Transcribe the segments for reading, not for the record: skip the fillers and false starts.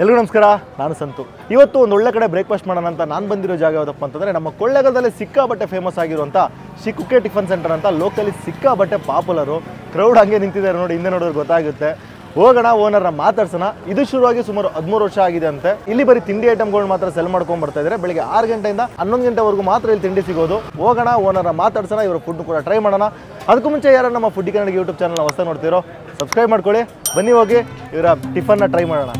ಎಲ್ಲರಿಗೂ ನಮಸ್ಕಾರ, ನಾನು ಸಂತು. ಇವತ್ತು ಒಂದು ಒಳ್ಳೆ ಕಡೆ ಬ್ರೇಕ್ಫಾಸ್ಟ್ ಮಾಡೋಣ ಅಂತ ನಾನು ಬಂದಿರೋ ಜಾಗ ಯಾವುದಪ್ಪ ಅಂತಂದರೆ ನಮ್ಮ ಕೊಳ್ಳೇಗಾಲದಲ್ಲಿ ಸಿಕ್ಕಾಬಟ್ಟೆ ಫೇಮಸ್ ಆಗಿರುವಂಥ ಶ್ರೀ ಕುಕ್ಕೆ ಟಿಫನ್ ಸೆಂಟರ್ ಅಂತ. ಲೋಕಲಿ ಸಿಕ್ಕಾಬಟ್ಟೆ ಪಾಪ್ಯುಲರು. ಕ್ರೌಡ್ ಹಂಗೆ ನಿಂತಿದ್ದಾರೆ ನೋಡಿ, ಹಿಂದೆ ನೋಡಿದ್ರೆ ಗೊತ್ತಾಗುತ್ತೆ. ಹೋಗೋಣ, ಓನರ್ನ ಮಾತಾಡ್ಸೋಣ. ಇದು ಶುರುವಾಗಿ ಸುಮಾರು 13 ವರ್ಷ ಆಗಿದೆ ಅಂತೆ. ಇಲ್ಲಿ ಬರೀ ತಿಂಡಿ ಐಟಮ್ಗಳು ಮಾತ್ರ ಸೆಲ್ ಮಾಡ್ಕೊಂಡು ಬರ್ತಾ ಇದ್ದಾರೆ. ಬೆಳಿಗ್ಗೆ 6 ಗಂಟೆಯಿಂದ 11 ಗಂಟೆವರೆಗೂ ಮಾತ್ರ ಇಲ್ಲಿ ತಿಂಡಿ ಸಿಗೋದು. ಹೋಗೋಣ, ಓನರ್ನ ಮಾತಾಡ್ಸೋಣ, ಇವರ ಫುಡ್ ಕೂಡ ಟ್ರೈ ಮಾಡೋಣ. ಅದಕ್ಕೂ ಮುಂಚೆ ಯಾರು ನಮ್ಮ ಫುಡ್ ಕನ್ನಡ ಯೂಟ್ಯೂಬ್ ಚಾನಲ್ನ ಹೊಸ ನೋಡ್ತಿರೋ ಸಬ್ಸ್ಕ್ರೈಬ್ ಮಾಡ್ಕೊಳ್ಳಿ. ಬನ್ನಿ ಹೋಗಿ ಇವರ ಟಿಫನ್ನ ಟ್ರೈ ಮಾಡೋಣ.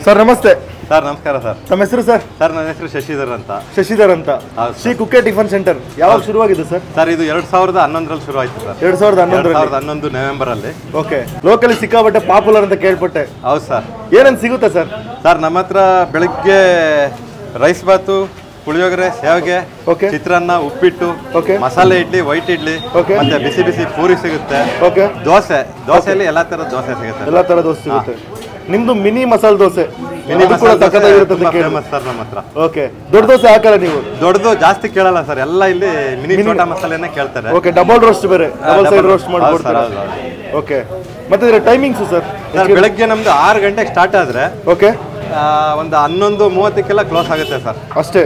ಸರ್ ನಮಸ್ತೆ. ಸರ್ ನಮಸ್ಕಾರ ಸರ್. ತಮ್ಮ ಹೆಸರು ಸರ್? ಸರ್ ನನ್ನ ಹೆಸರು ಶಶಿಧರ್ ಅಂತ. ಶಶಿಧರ್ ಅಂತ. ಶ್ರೀ ಕುಕ್ಕೆ ಟಿಫನ್ ಸೆಂಟರ್ ಯಾವಾಗ ಶುರುವಾಗಿದೆ ಸರ್? ಸರ್ ಇದು 2011ರಲ್ಲಿ ಶುರು ಆಯ್ತು ಸರ್. 2011 ನವೆಂಬರ್ ಅಲ್ಲಿ. ಓಕೆ. ಲೋಕಲಿ ಸಿಕ್ಕಾಬಟ್ಟೆ ಪಾಪ್ಯುಲರ್ ಅಂತ ಕೇಳ್ಪಟ್ಟೆ. ಹೌದು ಸರ್. ಏನೇನು ಸಿಗುತ್ತೆ ಸರ್? ಸರ್ ನಮ್ಮ ಹತ್ರ ಬೆಳಗ್ಗೆ ರೈಸ್ ಬಾತು, ಪುಳಿಯೋಗರೆ, ಸೇವಗೆ, ಚಿತ್ರಾನ್ನ, ಉಪ್ಪಿಟ್ಟು, ಮಸಾಲೆ ಇಡ್ಲಿ, ವೈಟ್ ಇಡ್ಲಿ, ಮತ್ತೆ ಬಿಸಿ ಬಿಸಿ ಪೂರಿ ಸಿಗುತ್ತೆ. ದೋಸೆಯಲ್ಲಿ ಎಲ್ಲಾ ತರದ ದೋಸೆ ಸಿಗುತ್ತೆ. ಎಲ್ಲಾ ತರ ದೋಸೆ ಸಿಗುತ್ತೆ. ನಿಮ್ದು ಮಿನಿ ಮಸಾಲೆ ದೋಸೆ ಕೂಡ ಸಕ್ಕತ್ತಾಗಿರುತ್ತೆ ಸರ್ ನಮ್ಮ ಹತ್ರ. ಓಕೆ. ದೊಡ್ಡ ದೋಸೆ ಹಾಕಲ್ಲ ನೀವು? ದೊಡ್ಡದು ಜಾಸ್ತಿ ಕೇಳಲ್ಲ ಸರ್, ಎಲ್ಲ ಇಲ್ಲಿ ಮಿನಿ ಚೋಟಾ ಮಸಾಲೆನೇ ಕೇಳ್ತಾರೆ. ಓಕೆ. ಡಬಲ್ ರೋಸ್ಟ್ ಬೇರೆ, ಡಬಲ್ ಸೈಡ್ ರೋಸ್ಟ್ ಮಾಡ್ಕೊಡ್ತಾರೆ. ಓಕೆ. ಮತ್ತೆ ಇದರ ಟೈಮಿಂಗ್ಸ್ ಸರ್? ಬೆಳಗ್ಗೆ ನಮ್ದು 6 ಗಂಟೆಗೆ ಸ್ಟಾರ್ಟ್ ಆದ್ರೆ ಓಕೆ, ಒಂದು 11:30ಕ್ಕೆಲ್ಲ ಕ್ಲೋಸ್ ಆಗುತ್ತೆ ಸರ್. ಅಷ್ಟೇ?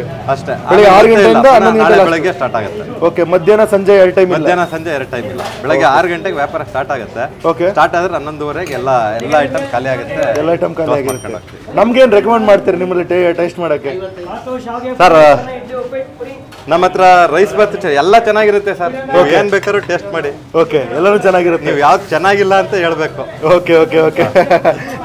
ಬೆಳಗ್ಗೆ 6 ಗಂಟೆಯಿಂದ 11 ಗಂಟೆ ಬೆಳಗ್ಗೆ ಸ್ಟಾರ್ಟ್ ಆಗುತ್ತೆ. ಓಕೆ. ಮಧ್ಯಾಹ್ನ ಸಂಜೆ 2 ಟೈಮ್? ಮಧ್ಯಾಹ್ನ ಸಂಜೆ 2 ಟೈಮ್ ಇಲ್ಲ. ಬೆಳಗ್ಗೆ 6 ಗಂಟೆಗೆ ವ್ಯಾಪಾರ ಸ್ಟಾರ್ಟ್ ಆಗುತ್ತೆ. ಓಕೆ. ಸ್ಟಾರ್ಟ್ ಆದ್ರೆ 11:30ಗೆ ಎಲ್ಲ ಐಟಮ್ ಖಾಲಿ ಆಗುತ್ತೆ. ಎಲ್ಲ ಐಟಮ್ ಖಾಲಿ ಆಗುತ್ತೆ. ನಮ್ಗೇನು ರೆಕಮೆಂಡ್ ಮಾಡ್ತೀರಿ ನಿಮ್ಮಲ್ಲಿ ಟೇಸ್ಟ್ ಮಾಡಕ್ಕೆ? ಸರ್ ನಮ್ಮ ಹತ್ರ ರೈಸ್ ಬಾತ್ ಎಲ್ಲ ಚೆನ್ನಾಗಿರುತ್ತೆ ಸರ್. ಏನ್ ಬೇಕಾದ್ರೂ ಟೇಸ್ಟ್ ಮಾಡಿ. ಓಕೆ. ಎಲ್ಲರೂ ಚೆನ್ನಾಗಿರುತ್ತೆ. ನೀವು ಯಾವ್ದು ಚೆನ್ನಾಗಿಲ್ಲ ಅಂತ ಹೇಳ್ಬೇಕು. Okay okay okay.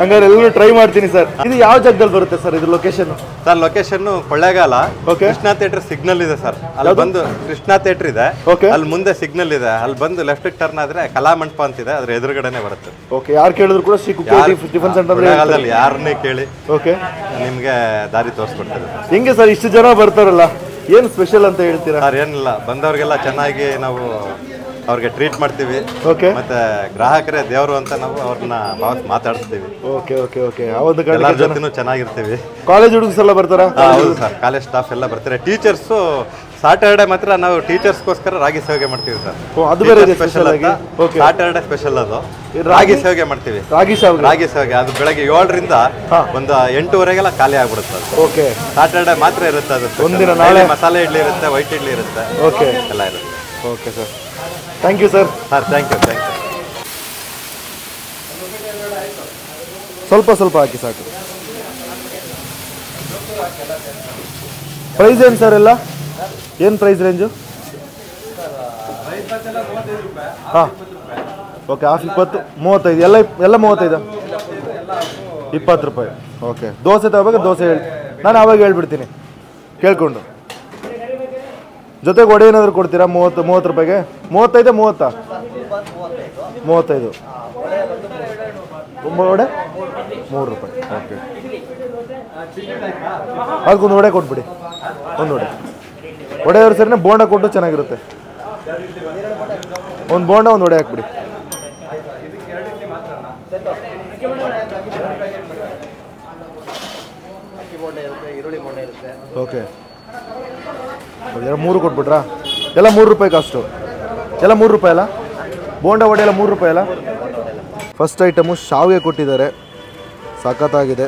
ಹಂಗಾರೆ ಎಲ್ಲರೂ ಟ್ರೈ ಮಾಡ್ತೀನಿ ಸರ್. ಇದು ಯಾವ ಜಾಗದಲ್ಲಿ ಬರುತ್ತೆ ಸರ್ ಇದು location? Sir location Kollegal, Krishna theatre signal ಇದೆ ಸರ್. ಅಲ್ಲಿ ಬಂದು ಕೃಷ್ಣ ಥಿಯೇಟರ್ ಇದೆ, ಅಲ್ಲಿ ಮುಂದೆ ಸಿಗ್ನಲ್ ಇದೆ. ಅಲ್ಲಿ ಬಂದು ಲೆಫ್ಟ್ ಟರ್ನ್ ಆದ್ರೆ ಕಲಾ ಮಂಟಪ ಅಂತಿದೆ, ಅದ್ರ ಎದುರುಗಡೆನೆ ಬರುತ್ತೆ. ಓಕೆ. ಯಾರು ಕೇಳಿದ್ರು ಕೂಡ ಶ್ರೀ ಕುಕ್ಕೆ ಟಿಫನ್ ಸೆಂಟರ್ ಯಾರನ್ನೇ ಕೇಳಿ ಓಕೆ ನಿಮ್ಗೆ ದಾರಿ ತೋರಿಸ್ಕೊಡ್ತೇವೆ. ಹೆಂಗೆ ಸರ್ ಇಷ್ಟು ಜನ ಬರ್ತಾರಲ್ಲ, ಏನು ಸ್ಪೆಷಲ್ ಅಂತ ಹೇಳ್ತೀರಾ? ಸರ್ ಏನಿಲ್ಲ, ಬಂದವ್ರಿಗೆಲ್ಲ ಚೆನ್ನಾಗಿ ನಾವು ಅವ್ರಿಗೆ ಟ್ರೀಟ್ ಮಾಡ್ತೀವಿ. ಓಕೆ. ಮತ್ತೆ ಗ್ರಾಹಕರೇ ದೇವರು ಅಂತ ನಾವು ಅವ್ರನ್ನ ಮಾತಾಡಿಸ್ತೀವಿ. Okay okay okay. ಆ ಒಂದು ಎಲ್ಲರ ಜೊತೆನೂ ಚೆನ್ನಾಗಿರ್ತೀವಿ. ಕಾಲೇಜ್ ಹುಡುಗಸ್ ಎಲ್ಲ ಬರ್ತಾರಾ? ಹೌದು ಸರ್, ಕಾಲೇಜ್ ಸ್ಟಾಫ್ ಎಲ್ಲ ಬರ್ತಾರೆ. ಟೀಚರ್ಸು ಸಾಟರ್ಡೆ ಮಾತ್ರ ನಾವು ಟೀಚರ್ಸ್ಗೋಸ್ಕರ ರಾಗಿ ಸೇವೆ ಮಾಡ್ತೀವಿ ಸರ್. ಅದು ಬೇರೆ ಸ್ಪೆಷಲ್ ಆಗಿ ಸಾಟರ್ಡೆ ಸ್ಪೆಷಲ್ ಅದು ರಾಗಿ ಸೇವೆ ಮಾಡ್ತೀವಿ. ರಾಗಿ ಸೇವೆ ಅದು ಬೆಳಗ್ಗೆ 7ರಿಂದ ಒಂದು 8:30ಗೆಲ್ಲ ಖಾಲಿ ಆಗ್ಬಿಡುತ್ತೆ ಅದು. ಓಕೆ. ಸಾಟರ್ಡೆ ಮಾತ್ರ ಇರುತ್ತೆ ಅದು. ಒಂದಿನ ನಾಳೆ ಮಸಾಲೆ ಇಡ್ಲಿ ಇರುತ್ತೆ, ವೈಟ್ ಇಡ್ಲಿ ಇರುತ್ತೆ. ಓಕೆ. ಎಲ್ಲ ಇರುತ್ತೆ. Okay sir, thank you sir. Sir thank you. ಸ್ವಲ್ಪ ಸ್ವಲ್ಪ ಹಾಕಿ ಸಾಕು. ಪ್ರೈಸ್ ಏನು ಸರ್ ಎಲ್ಲ? ಏನು ಪ್ರೈಸ್ ರೇಂಜು? ಹಾಂ. ಓಕೆ. ಹಾಫ್ 20, 35 ಎಲ್ಲ 35, 20 ರೂಪಾಯಿ. ಓಕೆ. ದೋಸೆ ತಗೋಬೇಕು? ದೋಸೆ ಹೇಳಿ, ನಾನು ಆವಾಗ ಹೇಳ್ಬಿಡ್ತೀನಿ ಕೇಳ್ಕೊಂಡು. ಜೊತೆಗೆ ವಡೆ ಏನಾದರೂ ಕೊಡ್ತೀರಾ? 30 ರೂಪಾಯಿಗೆ? 35, 30? 35 ವಡೆ 3 ರೂಪಾಯಿ. ಓಕೆ. ಅದಕ್ಕೊಂದು ವಡೆ ಕೊಟ್ಬಿಡಿ, ಒಂದು ವಡೆ ಅವ್ರ ಸರಿನೇ ಬೋಂಡ ಕೊಟ್ಟು ಚೆನ್ನಾಗಿರುತ್ತೆ. ಒಂದು ಬೋಂಡ, ಒಂದು ವಡೆ ಹಾಕ್ಬಿಡಿ. ಓಕೆ. 3 ಕೊಟ್ಬಿಟ್ರಾ? ಎಲ್ಲ 3 ರೂಪಾಯಿ ಕಾಸ್ಟು? ಎಲ್ಲ 3 ರೂಪಾಯಿ ಅಲ್ಲ? ಬೋಂಡ ವಡೆ ಎಲ್ಲ 3 ರೂಪಾಯಿ ಅಲ್ಲ? ಫಸ್ಟ್ ಐಟಮು ಶಾವಿಗೆ ಕೊಟ್ಟಿದ್ದಾರೆ, ಸಖತ್ತಾಗಿದೆ.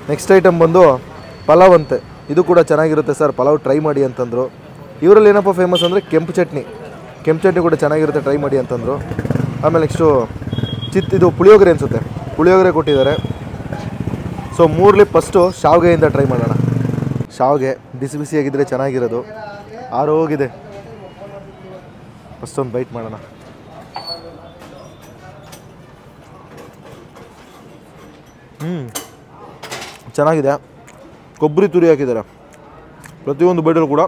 ನೆಕ್ಸ್ಟ್ ಐಟಮ್ ಬಂದು ಪಲಾವ್ ಅಂತೆ. ಇದು ಕೂಡ ಚೆನ್ನಾಗಿರುತ್ತೆ ಸರ್, ಪಲಾವ್ ಟ್ರೈ ಮಾಡಿ ಅಂತಂದರು. ಇವರಲ್ಲಿ ಏನಪ್ಪ ಫೇಮಸ್ ಅಂದರೆ ಕೆಂಪು ಚಟ್ನಿ ಕೂಡ ಚೆನ್ನಾಗಿರುತ್ತೆ, ಟ್ರೈ ಮಾಡಿ ಅಂತಂದರು. ಆಮೇಲೆ ನೆಕ್ಸ್ಟು ಇದು ಪುಳಿಯೋಗರೆ ಅನಿಸುತ್ತೆ, ಪುಳಿಯೋಗರೆ ಕೊಟ್ಟಿದ್ದಾರೆ. ಸೊ 3ಲಿ ಫಸ್ಟು ಶಾವಿಗೆಯಿಂದ ಟ್ರೈ ಮಾಡೋಣ. ಶಾವಿಗೆ ಬಿಸಿ ಬಿಸಿಯಾಗಿದ್ದರೆ ಚೆನ್ನಾಗಿರೋದು, ಆರೋಗಿದೆ. ಫಸ್ಟ್ ಒಂದು ಬೈಟ್ ಮಾಡೋಣ. ಚೆನ್ನಾಗಿದೆ. ಕೊಬ್ಬರಿ ತುರಿ ಹಾಕಿದ್ದಾರೆ ಪ್ರತಿಯೊಂದು ಬೈಡಲ್ಲೂ ಕೂಡ,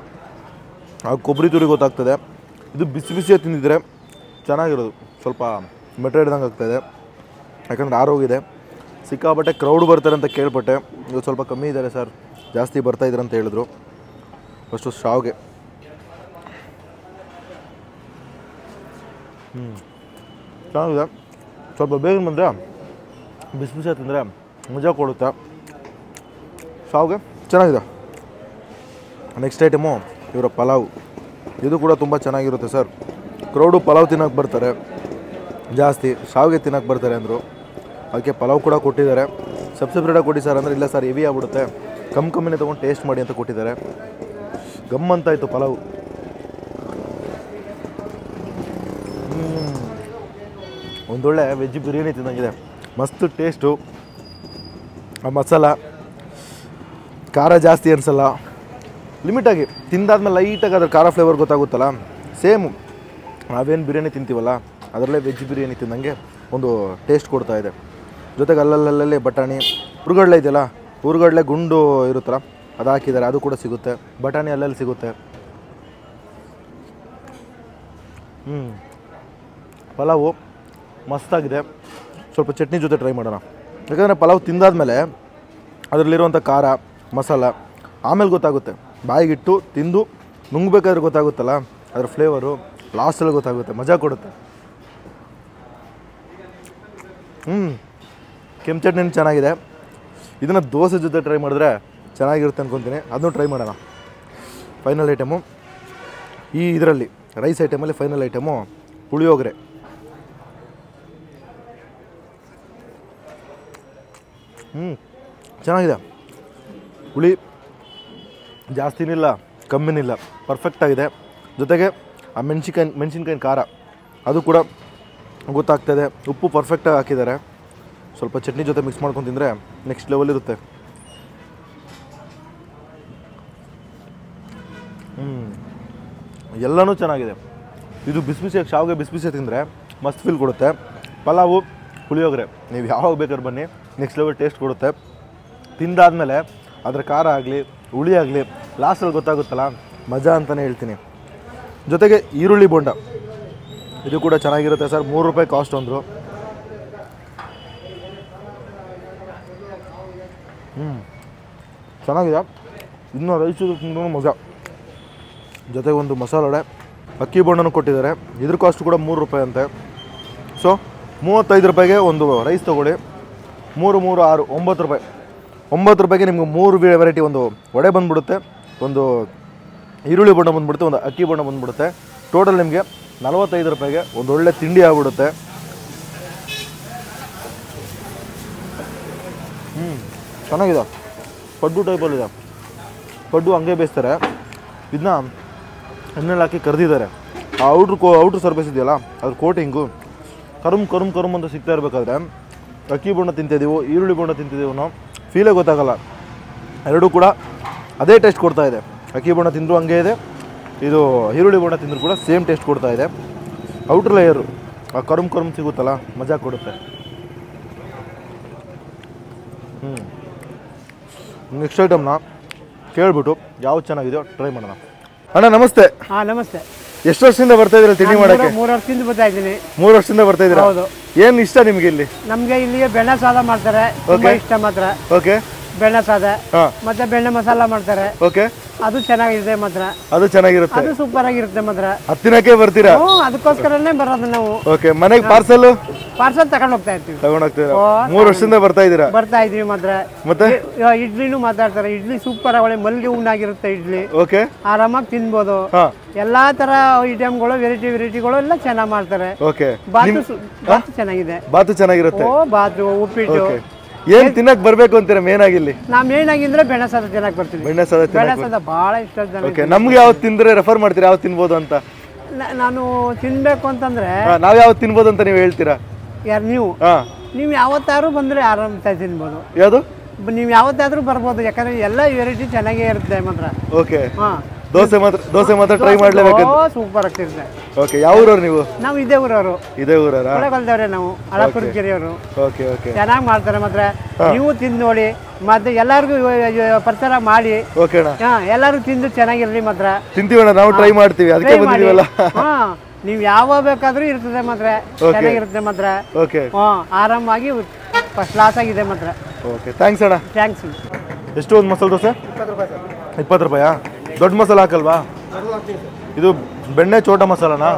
ಆ ಕೊಬ್ಬರಿ ತುರಿ ಗೊತ್ತಾಗ್ತದೆ. ಇದು ಬಿಸಿ ಬಿಸಿಯಾಗಿ ತಿಂದಿದ್ರೆ ಚೆನ್ನಾಗಿರೋದು. ಸ್ವಲ್ಪ ಮೆಟ್ಟ ಹಿಡ್ದಂಗೆ ಆಗ್ತಾಯಿದೆ, ಯಾಕಂದರೆ ಆರೋಗಿದೆ. ಸಿಕ್ಕಾಪಟ್ಟೆ ಕ್ರೌಡ್ ಬರ್ತಾರೆ ಅಂತ ಕೇಳ್ಪಟ್ಟೆ. ಇವತ್ತು ಸ್ವಲ್ಪ ಕಮ್ಮಿ ಇದ್ದಾರೆ ಸರ್, ಜಾಸ್ತಿ ಬರ್ತಾಯಿದ್ರು ಅಂತ ಹೇಳಿದ್ರು. ಫಸ್ಟು ಶಾವಿಗೆ ಚೆನ್ನಾಗಿದೆ. ಸ್ವಲ್ಪ ಬೇಗ ಬಂದರೆ ಬಿಸಿ ಬಿಸಿ ತಿಂದರೆ ಮಜಾ ಕೊಡುತ್ತೆ. ಶಾವಿಗೆ ಚೆನ್ನಾಗಿದೆ. ನೆಕ್ಸ್ಟ್ ಐಟಮು ಇವರ ಪಲಾವ್. ಇದು ಕೂಡ ತುಂಬ ಚೆನ್ನಾಗಿರುತ್ತೆ ಸರ್. ಕ್ರೌಡು ಪಲಾವ್ ತಿನ್ನೋಕೆ ಬರ್ತಾರೆ ಜಾಸ್ತಿ, ಶಾವಿಗೆ ತಿನ್ನೋಕೆ ಬರ್ತಾರೆ ಅಂದರು. ಅದಕ್ಕೆ ಪಲಾವ್ ಕೂಡ ಕೊಟ್ಟಿದ್ದಾರೆ. ಸೆಪ್ರೇಟಾಗಿ ಕೊಟ್ಟು ಸರ್ ಅಂದರೆ ಇಲ್ಲ ಸರ್ ಹೆವಿ ಆಗ್ಬಿಡುತ್ತೆ, ಕಮ್ಮಿನೇ ತೊಗೊಂಡು ಟೇಸ್ಟ್ ಮಾಡಿ ಅಂತ ಕೊಟ್ಟಿದ್ದಾರೆ. ಗಮ್ಮಂತಾಯಿತು ಪಲಾವು. ಒಂದೊಳ್ಳೆ ವೆಜ್ ಬಿರಿಯಾನಿ ತಿನ್ನಂಗಿದೆ. ಮಸ್ತ್ ಟೇಸ್ಟು. ಆ ಮಸಾಲ ಖಾರ ಜಾಸ್ತಿ ಅನಿಸಲ್ಲ, ಲಿಮಿಟಾಗಿ ತಿಂದಾದ್ಮೇಲೆ ಲೈಟಾಗಿ ಅದ್ರ ಖಾರ ಫ್ಲೇವರ್ ಗೊತ್ತಾಗುತ್ತಲ್ಲ, ಸೇಮು ನಾವೇನು ಬಿರಿಯಾನಿ ತಿಂತೀವಲ್ಲ ಅದರಲ್ಲೇ ವೆಜ್ ಬಿರಿಯಾನಿ ತಿನ್ನಂಗೆ ಒಂದು ಟೇಸ್ಟ್ ಕೊಡ್ತಾ ಇದೆ. ಜೊತೆಗೆ ಅಲ್ಲಲ್ಲೇ ಬಟಾಣಿ, ಹುರ್ಗಡ್ಲೆ ಇದೆಯಲ್ಲ, ಹುರ್ಗಡ್ಲೆ ಗುಂಡು ಇರುತ್ತಲ್ಲ ಅದು ಹಾಕಿದ್ದಾರೆ, ಅದು ಕೂಡ ಸಿಗುತ್ತೆ. ಬಟಾಣಿ ಅಲ್ಲಲ್ಲಿ ಸಿಗುತ್ತೆ. ಪಲಾವು ಮಸ್ತಾಗಿದೆ. ಸ್ವಲ್ಪ ಚಟ್ನಿ ಜೊತೆ ಟ್ರೈ ಮಾಡೋಣ. ಯಾಕಂದರೆ ಪಲಾವ್ ತಿಂದಾದ್ಮೇಲೆ ಅದರಲ್ಲಿರುವಂಥ ಖಾರ ಮಸಾಲ ಆಮೇಲೆ ಗೊತ್ತಾಗುತ್ತೆ. ಬಾಯಿಗಿಟ್ಟು ತಿಂದು ನುಂಗ್ಬೇಕಾದ್ರೆ ಗೊತ್ತಾಗುತ್ತಲ್ಲ ಅದ್ರ ಫ್ಲೇವರು, ಲಾಸ್ಟಲ್ಲಿ ಗೊತ್ತಾಗುತ್ತೆ, ಮಜಾ ಕೊಡುತ್ತೆ. ಕೆಂಪು ಚಟ್ನಿ ಚೆನ್ನಾಗಿದೆ. ಇದನ್ನು ದೋಸೆ ಜೊತೆ ಟ್ರೈ ಮಾಡಿದ್ರೆ ಚೆನ್ನಾಗಿರುತ್ತೆ ಅಂದ್ಕೊತೀನಿ. ಅದನ್ನು ಟ್ರೈ ಮಾಡೋಣ. ಫೈನಲ್ ಐಟಮು ಈ ಇದರಲ್ಲಿ ರೈಸ್ ಐಟಮಲ್ಲಿ ಫೈನಲ್ ಐಟಮು ಪುಳಿಯೋಗರೆ. ಚೆನ್ನಾಗಿದೆ. ಹುಳಿ ಜಾಸ್ತಿನಿಲ್ಲ ಕಮ್ಮಿನಿಲ್ಲ, ಪರ್ಫೆಕ್ಟಾಗಿದೆ. ಜೊತೆಗೆ ಆ ಮೆಣಸಿನ್ಕಾಯಿ ಖಾರ ಅದು ಕೂಡ ಗೊತ್ತಾಗ್ತದೆ. ಉಪ್ಪು ಪರ್ಫೆಕ್ಟಾಗಿ ಹಾಕಿದ್ದಾರೆ. ಸ್ವಲ್ಪ ಚಟ್ನಿ ಜೊತೆ ಮಿಕ್ಸ್ ಮಾಡ್ಕೊಂಡು ತಿಂದರೆ ನೆಕ್ಸ್ಟ್ ಲೆವೆಲ್ ಇರುತ್ತೆ. ಎಲ್ಲನೂ ಚೆನ್ನಾಗಿದೆ. ಇದು ಬಿಸಿ ಬಿಸಿಯಾಗಿ ಶಾವಿಗೆ ಬಿಸಿ ಬಿಸಿ ತಿಂದರೆ ಮಸ್ತ್ ಫೀಲ್ ಕೊಡುತ್ತೆ. ಪಲಾವು ಪುಳಿಯೋಗರೆ ನೀವು ಯಾವಾಗ ಬೇಕಾದ್ರೆ ಬನ್ನಿ, ನೆಕ್ಸ್ಟ್ ಲೆವೆಲ್ ಟೇಸ್ಟ್ ಕೊಡುತ್ತೆ. ತಿಂದಾದಮೇಲೆ ಅದರ ಖಾರ ಆಗಲಿ ಹುಳಿ ಆಗಲಿ ಲಾಸ್ಟಲ್ಲಿ ಗೊತ್ತಾಗುತ್ತಲ್ಲ, ಮಜಾ ಅಂತಲೇ ಹೇಳ್ತೀನಿ. ಜೊತೆಗೆ ಈರುಳ್ಳಿ ಬೋಂಡ ಇದು ಕೂಡ ಚೆನ್ನಾಗಿರುತ್ತೆ ಸರ್. 3 ರೂಪಾಯಿ ಕಾಸ್ಟ್ ಅಂದರು. ಚೆನ್ನಾಗಿದೆ. ಇನ್ನೂ ರೈಸು ತಿಂದ್ರೂ ಮಜಾ. ಜೊತೆಗೆ ಒಂದು ಮಸಾಲೆ ವಡೆ, ಅಕ್ಕಿ ಬೋಂಡನೂ ಕೊಟ್ಟಿದ್ದಾರೆ. ಇದ್ರ ಕಾಸ್ಟ್ ಕೂಡ 3 ರೂಪಾಯಿ ಅಂತೆ. ಸೊ 35 ರೂಪಾಯಿಗೆ ಒಂದು ರೈಸ್ ತೊಗೊಳ್ಳಿ. 3 3 6 9 ರೂಪಾಯಿ. 9 ರೂಪಾಯಿಗೆ ನಿಮ್ಗೆ 3 ವೆರೈಟಿ, ಒಂದು ವಡೆ ಬಂದುಬಿಡುತ್ತೆ, ಒಂದು ಈರುಳ್ಳಿ ಬೋಂಡ ಬಂದುಬಿಡುತ್ತೆ, ಒಂದು ಅಕ್ಕಿ ಬೋಂಡ ಬಂದುಬಿಡುತ್ತೆ. ಟೋಟಲ್ ನಿಮಗೆ 45 ರೂಪಾಯಿಗೆ ಒಂದು ಒಳ್ಳೆ ತಿಂಡಿ ಆಗ್ಬಿಡುತ್ತೆ. ಚೆನ್ನಾಗಿದೆ. ಪಡ್ಡು ಟೈಪಲ್ಲಿದೆ. ಪಡ್ಡು ಹಂಗೆ ಬೇಯಿಸ್ತಾರೆ. ಇದನ್ನ ಎಣ್ಣೆಲ್ಲಿ ಹಾಕಿ ಕರೆದಿದ್ದಾರೆ. ಆ ಔಟ್ರ್ ಸರ್ಫೇಸ್ ಇದೆಯಲ್ಲ ಅದ್ರ ಕೋಟಿಂಗು ಕರುಮ್ ಅಂತ ಸಿಗ್ತಾ ಇರಬೇಕಾದ್ರೆ ಅಕ್ಕಿ ಬೋಂಡ ತಿಂತಿದ್ದೀವೋ ಈರುಳ್ಳಿ ಬೋಂಡ ತಿಂತಿದ್ದೀವೋ ನಾವು ಫೀಲೇ ಗೊತ್ತಾಗಲ್ಲ. ಎರಡೂ ಕೂಡ ಅದೇ ಟೇಸ್ಟ್ ಕೊಡ್ತಾ ಇದೆ. ಅಕ್ಕಿ ಬೋಂಡ ತಿಂದರೂ ಹಂಗೆ ಇದೆ, ಇದು ಈರುಳ್ಳಿ ಬೋಂಡ ತಿಂದರೂ ಕೂಡ ಸೇಮ್ ಟೇಸ್ಟ್ ಕೊಡ್ತಾ ಇದೆ. ಔಟ್ರ್ ಲೇಯರು ಆ ಕರುಮ್ ಸಿಗುತ್ತಲ್ಲ, ಮಜಾ ಕೊಡುತ್ತೆ. ನೆಕ್ಸ್ಟ್ ಐಟಮ್ನ ಕೇಳ್ಬಿಟ್ಟು ಯಾವ್ದು ಚೆನ್ನಾಗಿದೆಯೋ ಟ್ರೈ ಮಾಡೋಣ. ಅಣ್ಣ ನಮಸ್ತೆ. ನಮಸ್ತೆ. ಎಷ್ಟು ವರ್ಷದಿಂದ ಬರ್ತಾ ಇದ್ದೀರಾ ತಿಂಡಿ ಮಾಡಕ್ಕೆ? 3 ವರ್ಷದಿಂದ ಬರ್ತಾ ಇದ್ದೀನಿ. 3 ವರ್ಷದಿಂದ ಬರ್ತಾ ಇದ್ದೀರಾ? ಹೌದು. ಏನ್ ಇಷ್ಟ ನಿಮ್ಗೆ ಇಲ್ಲಿ? ನಮ್ಗೆ ಇಲ್ಲಿಗೆ ಬೆಣ್ಣೆ ಸಾದ ಮಾಡ್ತಾರೆ, ತುಂಬಾ ಇಷ್ಟ ಮಾತ್ರ. ಓಕೆ. ಬೆಣ್ಣೆ ಸಾದ ಮತ್ತೆ ಬೆಣ್ಣೆ ಮಸಾಲ ಮಾಡ್ತಾರೆ. ಓಕೆ. ಅದು ಚೆನ್ನಾಗಿದೆ ಮಾತ್ರ. ಅದು ಚೆನ್ನಾಗಿರುತ್ತೆ. ಅದು ಸೂಪರ್ ಆಗಿರುತ್ತೆ ಮಾತ್ರ. ಹತ್ತಿನಕ್ಕೆ ಬರ್ತೀರಾ? ಅದಕ್ಕೋಸ್ಕರನೇ ಬರೋದು ನಾವು. ಓಕೆ. ಮನೆಗೆ ಪಾರ್ಸಲ್ ತಗೊಂಡ್ ಹೋಗ್ತಾ ಇರ್ತೀವಿ. ತಗೊಂಡ್ ಹೋಗ್ತೀರಾ? 3 ವರ್ಷದಿಂದ ಬರ್ತಾ ಇದ್ದೀರಾ? ಬರ್ತಾ ಇದೀವಿ ಮಾತ್ರ. ಮತ್ತೆ ಇಡ್ಲಿನೂ ಮಾತಾಡ್ತಾರೆ. ಇಡ್ಲಿ ಸೂಪರ್ ಒಳ್ಳೆ ಮಲ್ಗೆ ಉಂಡಾಗಿರುತ್ತೆ ಇಡ್ಲಿ. ಓಕೆ. ಆರಾಮಾಗಿ ತಿನ್ಬೋದು. ಎಲ್ಲಾ ತರ ಐಟಮ್ಗಳು ವೆರೈಟಿಗಳು ಎಲ್ಲ ಚೆನ್ನಾಗಿ ಮಾಡ್ತಾರೆ. ಓಕೆ. ಬಾತು ಚೆನ್ನಾಗಿದೆ. ಬಾತು ಚೆನ್ನಾಗಿರುತ್ತೆ. ಬಾತು ಉಪ್ಪಿಟ್ಟು ಏನ್ ತಿನ್ನಕ್ ಬರ್ಬೇಕು ಅಂತೀರಾ ಮೇನ್ ಆಗಿಲ್ಲಿ? ನಾವ್ ಮೇನ್ ಆಗಿದ್ರೆ ಬೆಣ್ಣೆ ಸಾದ ಚೆನ್ನಾಗಿ ಬರ್ತೀವಿ. ಬೆಣ್ಣೆ ಸಾದ ಬಹಳ ಇಷ್ಟ ಜನ. ಓಕೆ. ನಮ್ಗೆ ಯಾವ್ದು ತಿಂದ್ರೆ ರೆಫರ್ ಮಾಡ್ತೀರಾ, ಯಾವ್ದು ತಿನ್ಬೋದು ಅಂತ? ನಾನು ತಿನ್ಬೇಕು ಅಂತಂದ್ರೆ ನಾವ್ ಯಾವ್ದು ತಿನ್ಬೋದು ಅಂತ ನೀವು ಹೇಳ್ತೀರಾ? ಯಾರು ನೀವು ಯಾವತ್ತಾದ್ರೂ ಬಂದ್ರೆ ಆರಾಮ್ ತಿನ್ಬೋದು. ಯಾವ್ದು? ನೀವು ಯಾವತ್ತಾದ್ರೂ ಬರ್ಬೋದು. ಯಾಕಂದ್ರೆ ಎಲ್ಲ ವೆರೈಟಿ ಚೆನ್ನಾಗೇ ಇರುತ್ತೆ ಮಾತ್ರ. ಓಕೆ. ದೋಸೆ ಮಾತ್ರ ಟ್ರೈ ಮಾಡ್ಲೇಬೇಕು. ಸೂಪರ್ ಆಗ್ತಿರುತ್ತೆ. ಓಕೆ. ಯಾವ ಊರವ್ರು ನೀವು? ನಾವು ಇದೇ ಊರವರು. ಇದೇ ಊರವರಾ? ಕೊಳಗಲ್ದವ್ರೆ ನಾವು, ಹಳಪುರಕೆರೆಯವರು. ಓಕೆ. ಓಕೆ. ಚೆನ್ನಾಗಿ ಮಾಡ್ತಾರೆ ಮಾತ್ರ. ನೀವು ತಿಂದು ನೋಡಿ, ಮತ್ತೆ ಎಲ್ಲರಿಗೂ ಪ್ರಚಾರ ಮಾಡಿ. ಓಕೆ ಅಣ್ಣ. ಎಲ್ಲರೂ ತಿಂದು ಚೆನ್ನಾಗಿರ್ಲಿ ಮಾತ್ರ. ತಿಂತೀವಣ್ಣ, ನಾವು ಟ್ರೈ ಮಾಡ್ತೀವಿ, ಅದಕ್ಕೆ ಬಂದಿದ್ದೀವಲ್ಲ. ನೀವು ಯಾವ ಬೇಕಾದ್ರೂ ಇರ್ತದೆ ಮಾತ್ರ, ಚೆನ್ನಾಗಿರುತ್ತೆ ಮಾತ್ರ. ಓಕೆ. ಆರಾಮಾಗಿ ಫಸ್ಟ್ ಕ್ಲಾಸ್ ಆಗಿದೆ ಮಾತ್ರ. ಓಕೆ. ಥ್ಯಾಂಕ್ಸ್ ಅಣ್ಣ. ಥ್ಯಾಂಕ್ಸ್. ಎಷ್ಟು ಒಂದು ಮಸಾಲೆ ದೋಸೆ? 20 ರೂಪಾಯಾ? ದೊಡ್ಡ ಮಸಾಲ ಹಾಕಲ್ವಾ? ಇದು ಬೆಣ್ಣೆ ಚೋಟ ಮಸಾಲನಾ?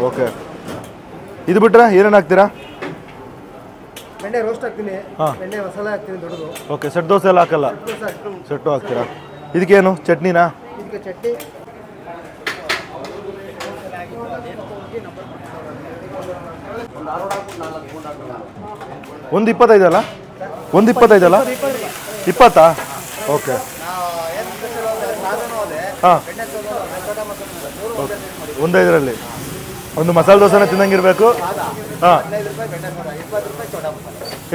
ಓಕೆ. ಇದು ಬಿಟ್ಟರೆ ಏನೇನು ಹಾಕ್ತೀರಾ? ಬೆಣ್ಣೆ ರೋಸ್ಟ್ ಹಾಕ್ತೀನಿ, ಹಾಂ, ಬೆಣ್ಣೆ ಮಸಾಲೆ ಹಾಕ್ತೀನಿ ದೊಡ್ಡದು. ಓಕೆ. ಸೆಟ್ ದೋಸೆ ಎಲ್ಲ ಹಾಕಲ್ಲ? ಸೆಟ್ಟು ಹಾಕ್ತೀರಾ. ಇದಕ್ಕೇನು ಚಟ್ನಿನಾ? ಇದಕ್ಕೆ ಚಟ್ನಿ ಒಂದು 25 ಅಲ್ಲ? ಒಂದು 25 ಅಲ್ಲ? 20? ಓಕೆ. ಹಾಂ, ಒಂದು 5ರಲ್ಲಿ ಒಂದು ಮಸಾಲೆ ದೋಸೆನ ತಿನ್ನಂಗಿರ್ಬೇಕು. ಹಾಂ,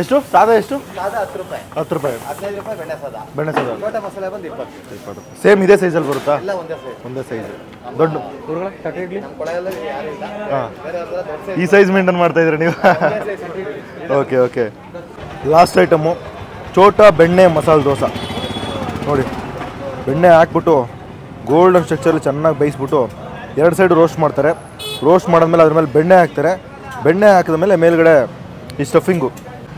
ಎಷ್ಟು ಸಾದಾ? ಎಷ್ಟು? 10 ರೂಪಾಯಿ. ಬೆಣ್ಣೆ ಸಾದಾ ಸೇಮ್ ಇದೇ ಸೈಜಲ್ಲಿ ಬರುತ್ತಾ? ಒಂದೇ ಸೈಜ್. ದೊಡ್ಡ ಹಾಂ, ಈ ಸೈಜ್ ಮೇಂಟೈನ್ ಮಾಡ್ತಾ ಇದ್ದೀರಾ ನೀವು? Okay okay. ಲಾಸ್ಟ್ ಐಟಮು ಚೋಟಾ ಬೆಣ್ಣೆ ಮಸಾಲೆ ದೋಸೆ ನೋಡಿ. ಬೆಣ್ಣೆ ಹಾಕ್ಬಿಟ್ಟು ಗೋಲ್ಡನ್ ಸ್ಟ್ರಕ್ಚರಲ್ಲಿ ಚೆನ್ನಾಗಿ ಬೇಯಿಸ್ಬಿಟ್ಟು 2 ಸೈಡು ರೋಸ್ಟ್ ಮಾಡ್ತಾರೆ. ರೋಸ್ಟ್ ಮಾಡಿದ್ಮೇಲೆ ಅದ್ರ ಮೇಲೆ ಬೆಣ್ಣೆ ಹಾಕ್ತಾರೆ. ಬೆಣ್ಣೆ ಹಾಕಿದ್ಮೇಲೆ ಮೇಲ್ಗಡೆ ಈ ಸ್ಟಫಿಂಗು,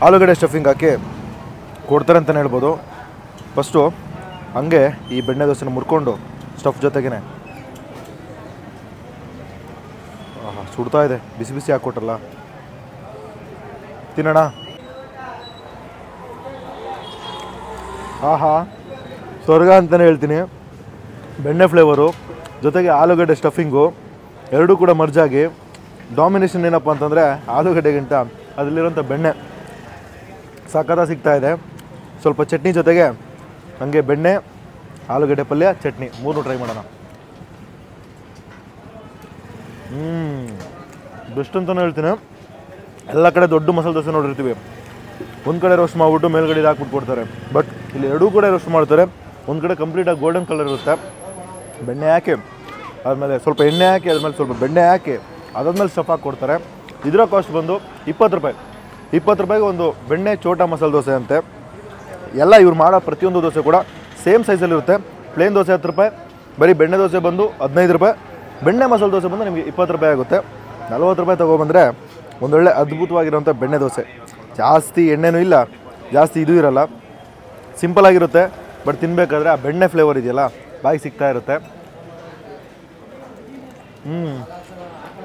ಆಲೂಗಡ್ಡೆ ಸ್ಟಫಿಂಗ್ ಹಾಕಿ ಕೊಡ್ತಾರೆ ಅಂತಲೇ ಹೇಳ್ಬೋದು. ಫಸ್ಟು ಹಂಗೆ ಈ ಬೆಣ್ಣೆ ದೋಸೆನ ಮುರ್ಕೊಂಡು ಸ್ಟಫ್ ಜೊತೆಗೇ ಸುಡ್ತಾ ಇದೆ. ಬಿಸಿ ಬಿಸಿ ಹಾಕ್ಕೊಟ್ರಲ್ಲ, ತಿನ್ನೋಣ. ಆಹಾ, ಸ್ವರ್ಗ ಅಂತಲೇ ಹೇಳ್ತೀನಿ. ಬೆಣ್ಣೆ ಫ್ಲೇವರು ಜೊತೆಗೆ ಆಲೂಗಡ್ಡೆ ಸ್ಟಫಿಂಗು ಎರಡೂ ಕೂಡ ಮರ್ಜಾಗಿ ಡಾಮಿನೇಷನ್ ಏನಪ್ಪ ಅಂತಂದರೆ ಆಲೂಗಡ್ಡೆಗಿಂತ ಅದರಲ್ಲಿರೋಂಥ ಬೆಣ್ಣೆ ಸಖತ್ತಾಗಿ ಸಿಗ್ತಾ ಇದೆ. ಸ್ವಲ್ಪ ಚಟ್ನಿ ಜೊತೆಗೆ ಹಾಗೆ ಬೆಣ್ಣೆ, ಆಲೂಗಡ್ಡೆ ಪಲ್ಯ, ಚಟ್ನಿ 3 ಟ್ರೈ ಮಾಡೋಣ. ಬೆಸ್ಟ್ ಅಂತಲೂ ಹೇಳ್ತೀನಿ. ಎಲ್ಲ ಕಡೆ ದೊಡ್ಡ ಮಸಾಲೆ ದೋಸೆ ನೋಡಿರ್ತೀವಿ, ಒಂದು ಕಡೆ ರೋಸ್ಟ್ ಮಾಡಿಬಿಟ್ಟು ಮೇಲ್ಗಡೆ ಹಾಕ್ಬಿಟ್ಟು ಕೊಡ್ತಾರೆ. ಬಟ್ ಇಲ್ಲಿ ಎರಡೂ ಕಡೆ ರೋಸ್ಟ್ ಮಾಡ್ತಾರೆ. ಒಂದು ಕಡೆ ಕಂಪ್ಲೀಟಾಗಿ ಗೋಲ್ಡನ್ ಕಲರ್ ಇರುತ್ತೆ, ಬೆಣ್ಣೆ ಹಾಕಿ ಆದಮೇಲೆ ಸ್ವಲ್ಪ ಎಣ್ಣೆ ಹಾಕಿ ಅದ್ಮೇಲೆ ಸ್ವಲ್ಪ ಬೆಣ್ಣೆ ಹಾಕಿ ಅದಾದ್ಮೇಲೆ ಸ್ಟಫ್ ಹಾಕಿ ಕೊಡ್ತಾರೆ. ಇದರ ಕಾಸ್ಟ್ ಬಂದು 20 ರೂಪಾಯಿ. 20 ರೂಪಾಯಿಗೆ ಒಂದು ಬೆಣ್ಣೆ ಚೋಟಾ ಮಸಾಲೆ ದೋಸೆ ಅಂತೆ. ಎಲ್ಲ ಇವ್ರು ಮಾಡೋ ಪ್ರತಿಯೊಂದು ದೋಸೆ ಕೂಡ ಸೇಮ್ ಸೈಜಲ್ಲಿರುತ್ತೆ. ಪ್ಲೇನ್ ದೋಸೆ 10 ರೂಪಾಯಿ, ಬರೀ ಬೆಣ್ಣೆ ದೋಸೆ ಬಂದು 15 ರೂಪಾಯಿ, ಬೆಣ್ಣೆ ಮಸಾಲೆ ದೋಸೆ ಬಂದು ನಿಮಗೆ 20 ರೂಪಾಯಿ ಆಗುತ್ತೆ. 40 ರೂಪಾಯಿ ತೊಗೊಬಂದರೆ ಒಂದೊಳ್ಳೆ ಅದ್ಭುತವಾಗಿರೋಂಥ ಬೆಣ್ಣೆ ದೋಸೆ. ಜಾಸ್ತಿ ಎಣ್ಣೆನೂ ಇಲ್ಲ, ಜಾಸ್ತಿ ಇದು ಇರೋಲ್ಲ, ಸಿಂಪಲಾಗಿರುತ್ತೆ. ಬಟ್ ತಿನ್ನಬೇಕಾದ್ರೆ ಆ ಬೆಣ್ಣೆ ಫ್ಲೇವರ್ ಇದೆಯಲ್ಲ ಬಾಯಿಗೆ ಸಿಗ್ತಾ ಇರುತ್ತೆ.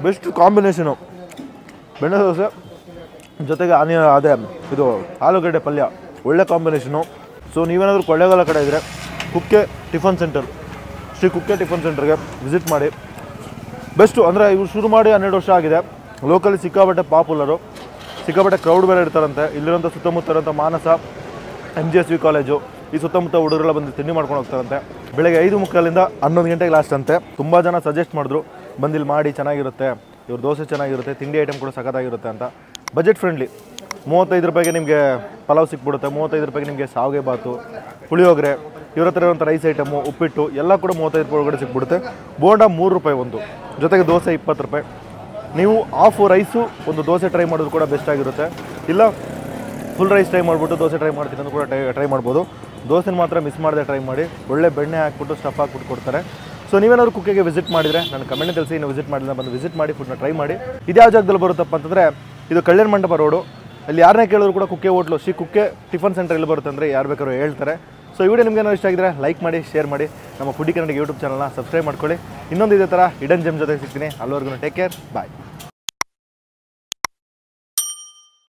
ಬೆಸ್ಟ್ ಕಾಂಬಿನೇಷನು ಬೆಣ್ಣೆ ದೋಸೆ ಜೊತೆಗೆ ಅದೇ ಇದು ಆಲೂಗಡ್ಡೆ ಪಲ್ಯ, ಒಳ್ಳೆ ಕಾಂಬಿನೇಷನು. ಸೊ ನೀವೇನಾದರೂ ಕೊಳ್ಳೇಗಾಲ ಕಡೆ ಇದ್ದರೆ Kukke tiffin centre, Shri Kukke tiffin ಸೆಂಟರ್ಗೆ ವಿಸಿಟ್ ಮಾಡಿ. ಬೆಸ್ಟು ಅಂದರೆ ಇವ್ರು ಶುರು ಮಾಡಿ 12 ವರ್ಷ ಆಗಿದೆ. ಲೋಕಲಿ ಸಿಕ್ಕಾಬಟ್ಟೆ ಪಾಪ್ಯುಲರು, ಸಿಕ್ಕಾಬಟ್ಟೆ ಕ್ರೌಡ್ ಬೇರೆ ಇರ್ತಾರಂತೆ. ಇಲ್ಲಿರೋಂಥ ಸುತ್ತಮುತ್ತ ಇರೋಂಥ ಮಾನಸ, MGSV ಕಾಲೇಜು, ಈ ಸುತ್ತಮುತ್ತ ಹುಡುಗರೆಲ್ಲ ಬಂದು ತಿಂಡಿ ಮಾಡ್ಕೊಂಡು ಹೋಗ್ತಾರಂತೆ. ಬೆಳಗ್ಗೆ 5:45ರಿಂದ 11 ಗಂಟೆಗೆ ಲಾಸ್ಟ್ ಅಂತೆ. ತುಂಬ ಜನ ಸಜೆಸ್ಟ್ ಮಾಡಿದ್ರು, ಬಂದಿಲ್ಲಿ ಮಾಡಿ ಚೆನ್ನಾಗಿರುತ್ತೆ, ಇವ್ರ ದೋಸೆ ಚೆನ್ನಾಗಿರುತ್ತೆ, ತಿಂಡಿ ಐಟಮ್ ಕೂಡ ಸಖತ್ತಾಗಿರುತ್ತೆ ಅಂತ. ಬಜೆಟ್ ಫ್ರೆಂಡ್ಲಿ, 35 ರೂಪಾಯಿಗೆ ನಿಮಗೆ ಪಲಾವ್ ಸಿಕ್ಬಿಡುತ್ತೆ, 35 ರೂಪಾಯಿಗೆ ನಿಮಗೆ ಸಾವಿಗೆ ಬಾತು, ಪುಳಿಯೋಗರೆ, ಇವ್ರ ಹತ್ರ ಇರೋಂಥ ರೈಸ್ ಐಟಮು, ಉಪ್ಪಿಟ್ಟು ಎಲ್ಲ ಕೂಡ 35 ರೂಪಾಯಿ ಒಳಗಡೆ ಸಿಕ್ಬಿಡುತ್ತೆ. ಬೋಂಡ 3 ರೂಪಾಯಿ ಒಂದು, ಜೊತೆಗೆ ದೋಸೆ 20 ರೂಪಾಯಿ. ನೀವು ಹಾಫ್ ರೈಸು ಒಂದು ದೋಸೆ ಟ್ರೈ ಮಾಡೋದು ಕೂಡ ಬೆಸ್ಟ್ ಆಗಿರುತ್ತೆ. ಇಲ್ಲ ಫುಲ್ ರೈಸ್ ಟ್ರೈ ಮಾಡಿಬಿಟ್ಟು ದೋಸೆ ಟ್ರೈ ಮಾಡ್ತೀನಿ ಅಂತ ಕೂಡ ಟ್ರೈ ಮಾಡ್ಬೋದು. ದೋಸೆನ ಮಾತ್ರ ಮಿಸ್ ಮಾಡದೆ ಟ್ರೈ ಮಾಡಿ. ಒಳ್ಳೆ ಬೆಣ್ಣೆ ಹಾಕ್ಬಿಟ್ಟು ಸ್ಟಫ್ ಹಾಕ್ಬಿಟ್ಟು ಕೊಡ್ತಾರೆ. ಸೊ ನೀವೇನಾದ್ರು ಕುಕ್ಕೆಗೆ ವಿಸಿಟ್ ಮಾಡಿದರೆ ನಾನು ಕಮೆಂಟ್ ತಿಳಿಸಿ, ನೀವು ವಿಸಿಟ್ ಮಾಡಿದ್ರೆ ಬಂದು ವಿಸಿಟ್ ಮಾಡಿ ಫುಡ್ನ ಟ್ರೈ ಮಾಡಿ. ಇದ್ಯಾವ ಜಾಗದಲ್ಲಿ ಬರುತ್ತಪ್ಪ ಅಂತಂದರೆ ಇದು ಕಲ್ಯಾಣ ಮಂಟಪ ರೋಡು. ಅಲ್ಲಿ ಯಾರನ್ನೇ ಕೇಳಿದ್ರು ಕೂಡ Kukke hotel, Shri Kukke tiffin centre ಎಲ್ಲಿ ಬರುತ್ತೆ ಅಂದರೆ ಯಾರು ಬೇಕಾದ್ರೂ ಹೇಳ್ತಾರೆ. ಸೊ ಈ ವಿಡಿಯೋ ನಿಮ್ಗೆ ಏನಾದ್ರು ಇಷ್ಟ ಆಗಿದ್ರೆ ಲೈಕ್ ಮಾಡಿ, ಶೇರ್ ಮಾಡಿ, ನಮ್ಮ ಫುಡಿ ಕನ್ನಡ ಯೂಟ್ಯೂಬ್ ಚಾನಲ್ನ ಸಬ್ಸ್ಕ್ರೈಬ್ ಮಾಡ್ಕೊಳ್ಳಿ. ಇನ್ನೊಂದು ಇದೇ ಥರ ಹಿಡನ್ ಜೆಮ್ ಜೊತೆ ಸಿಗ್ತೀನಿ. ಅಲ್ಲಿವರೆಗೂ ಟೇಕ್ ಕೇರ್, ಬಾಯ್.